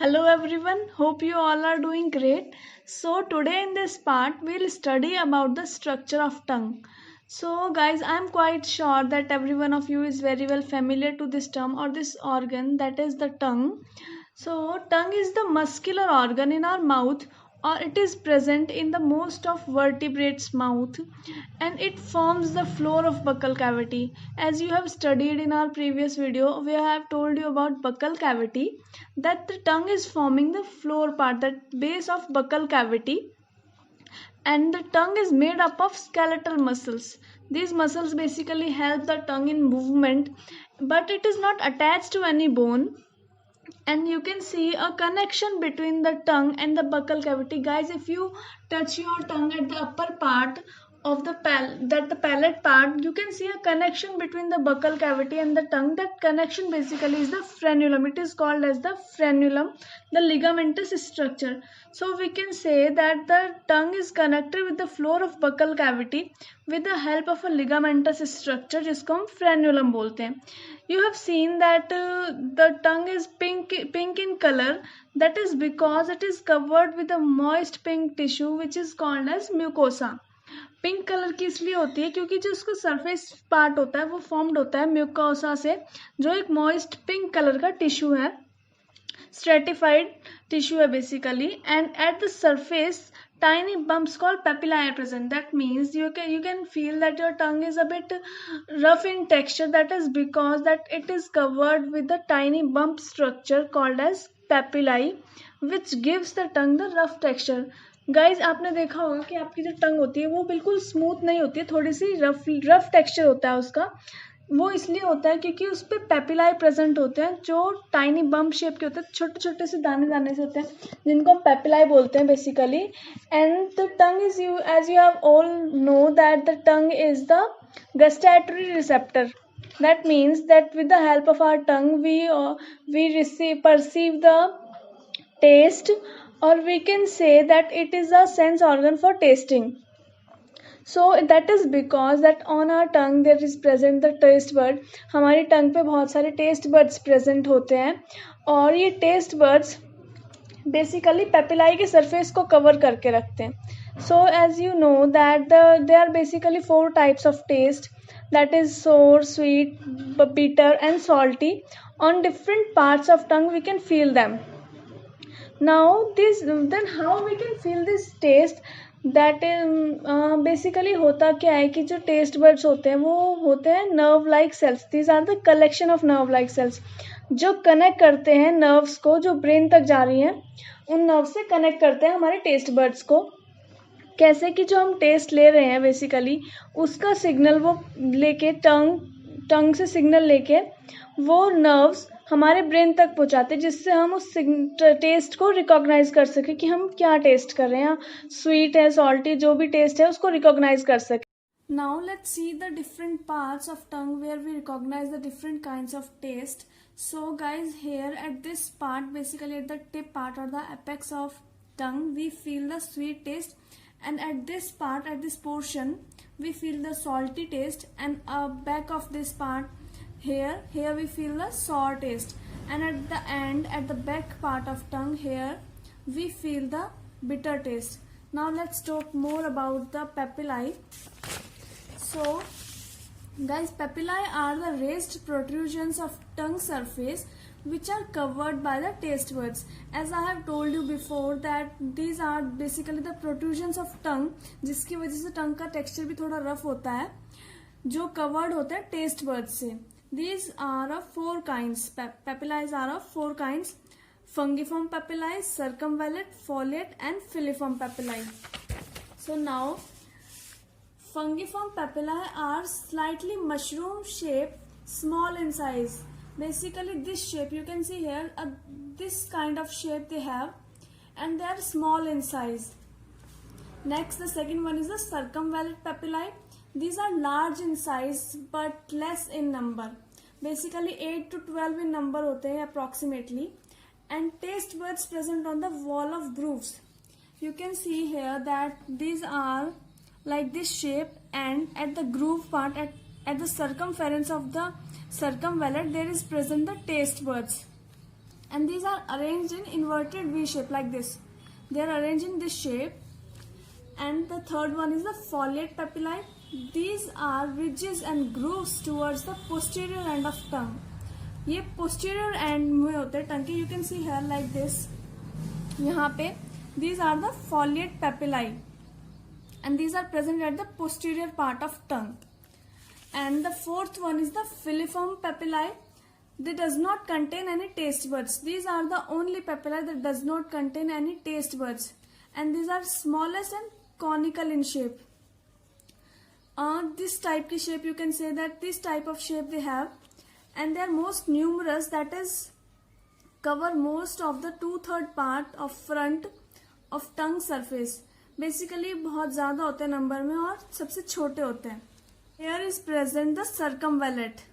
Hello everyone, hope you all are doing great. So today in this part we'll study about the structure of tongue. So guys, I'm quite sure that every one of you is very well familiar to this term or this organ, that is the tongue. So tongue is the muscular organ in our mouth, or it is present in the most of vertebrates mouth, and it forms the floor of buccal cavity. As you have studied in our previous video, we have told you about buccal cavity, that the tongue is forming the floor part, that base of buccal cavity, and the tongue is made up of skeletal muscles. These muscles basically help the tongue in movement, but it is not attached to any bone. And you can see a connection between the tongue and the buccal cavity. Guys, if you touch your tongue at the upper part of the the palate part, you can see a connection between the buccal cavity and the tongue. That connection basically is the frenulum. It is called as the frenulum, the ligamentous structure. So we can say that the tongue is connected with the floor of buccal cavity with the help of a ligamentous structure, जिसको हम frenulum बोलते हैं. You have seen that the tongue is pink in color. That is because it is covered with a moist pink tissue which is called as mucosa. Pink colour की इसलिए होती है क्योंकि जो उसका सरफेस पार्ट होता है वो फॉर्म्ड होता है म्यूकोसा से, जो एक मॉइस्ट पिंक कलर का टिश्यू है, stratified tissue है basically, and at the surface tiny bumps called papillae are present. That means you can feel that your tongue is a bit rough in texture. That is because that it is covered with the tiny bump structure called as papillae, which gives the tongue the rough texture. Guys आपने देखा होगा कि आपकी जो टंग होती है वो बिल्कुल स्मूथ नहीं होती है, थोड़ी सी रफ टेक्सचर होता है उसका. वो इसलिए होता है क्योंकि उस पर पेपिलाई प्रेजेंट होते हैं जो टाइनी बम्प शेप के होते हैं, छोटे छोटे से दाने दाने से होते हैं, जिनको हम पेपिलाई बोलते हैं basically. And the tongue is as you have all know that the tongue is the gustatory receptor. That means that with the help of our tongue we perceive the taste, or we can say that it is a sense organ for tasting. So that is because that on our tongue there is present the taste bud. हमारी टंग पे बहुत सारे taste buds present होते हैं, और ये taste buds basically पेपिलाई के surface को कवर करके रखते हैं. So as you know that they are basically 4 types of taste, that is sour, sweet, bitter and salty. On different parts of tongue we can feel them. Now then how we can feel this taste? That is basically होता क्या है कि जो taste buds होते हैं वो होते हैं nerve like cells. These are the collection of nerve like cells जो कनेक्ट करते हैं नर्व्स को, जो ब्रेन तक जा रही हैं, उन नर्व से कनेक्ट करते हैं हमारे टेस्ट बर्ड्स को. कैसे कि जो हम टेस्ट ले रहे हैं बेसिकली उसका सिग्नल वो लेके टंग से सिग्नल लेके वो नर्व्स हमारे ब्रेन तक पहुंचाते हैं, जिससे हम उस टेस्ट को रिकॉग्नाइज कर सके कि हम क्या टेस्ट कर रहे हैं, स्वीट है, सॉल्टी, जो भी टेस्ट है उसको रिकॉग्नाइज कर सके. Now let's see the different parts of tongue where we recognize the different kinds of taste. So guys here at this part, basically at the tip part और the apex of tongue, we feel the sweet taste. And at this part, at this portion, we feel the salty taste, and back of this part here we feel the sour taste, and at the end, at the back part of tongue here, we feel the bitter taste. Now let's talk more about the papillae. So guys, papillae are the raised protrusions of tongue surface which are covered by the taste buds. As I have told you before that these are basically the protrusions of tongue, जिसकी वजह से टंग का texture भी थोड़ा rough होता है, जो covered होता है टेस्ट बर्ड्स से. These are of 4 kinds. Papillae are of 4 kinds: fungiform papillae, circumvallate, foliate and filiform papillae. So now fungiform papillae are slightly mushroom shaped, small in size. Basically this shape you can see here, this kind of shape they have, and they are small in size. Next, the second one is the circumvallate papillae. These are large in size but less in number. Basically 8 to 12 in number होते हैं approximately, and taste buds present on the wall of grooves. You can see here that these are like this shape, and at the groove part, at the circumference of the circumvallate, there is present the taste buds. and these are arranged in inverted V shape like this. They are arranged in this shape. And the third one is the foliate papillae. These are ridges and grooves towards the posterior end of tongue. ये posterior end में होते हैं tongue के. You can see here like this. यहाँ पे these are the foliate papillae, and these are present at the posterior part of tongue. And the fourth one is the filiform papillae. They does not contain any taste buds. These are the only papillae that does not contain any taste buds, and these are smallest and conical in shape. This type की shape, you can say that this type of shape they have, and they are most numerous, that is cover most of the 2/3 part of front of tongue surface. Basically बहुत ज़्यादा होते हैं number में और सबसे छोटे होते हैं. Here is present the circumvallate.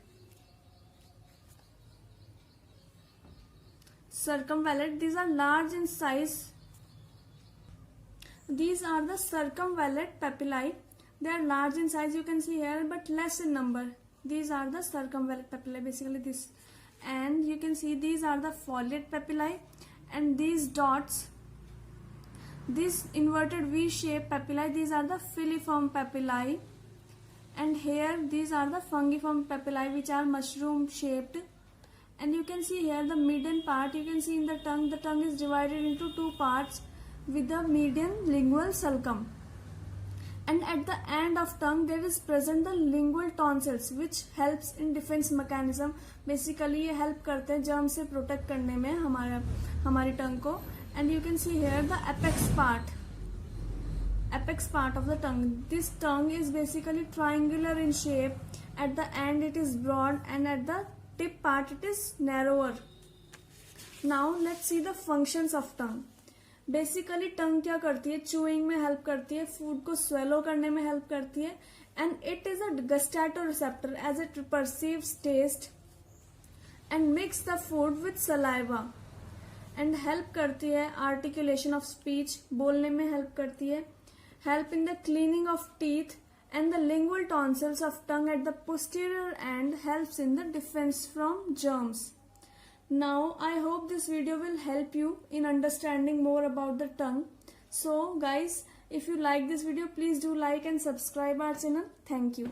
Circumvallate, these are large in size. These are the circumvallate papillae. They are large in size, you can see here, but less in number. These are the circumvallate papillae, basically this. And you can see these are the foliate papillae, and these dots, this inverted V-shaped papillae, these are the filiform papillae. And here these are the fungiform papillae, which are mushroom shaped. And you can see here the median part, you can see in the tongue is divided into two parts with the median lingual sulcum. And at the end of tongue there is present the lingual tonsils, which helps in defense mechanism. Basically ये help करते हैं germ से protect करने में हमारी tongue को. And you can see here the apex part of the tongue. This tongue is basically triangular in shape. At the end it is broad, and at the tip part it is narrower. Now let's see the functions of tongue. Basically tongue क्या करती है? Chewing में help करती है, food को swallow करने में help करती है, and it is a gustatory receptor as it perceives taste and mix the food with saliva, and help करती है आर्टिकुलेशन ऑफ स्पीच, बोलने में हेल्प करती है, help in the cleaning of teeth, and the lingual tonsils of tongue at the posterior end helps in the defense from germs. Now I hope this video will help you in understanding more about the tongue. So guys, if you like this video, please do like and subscribe our channel. Thank you.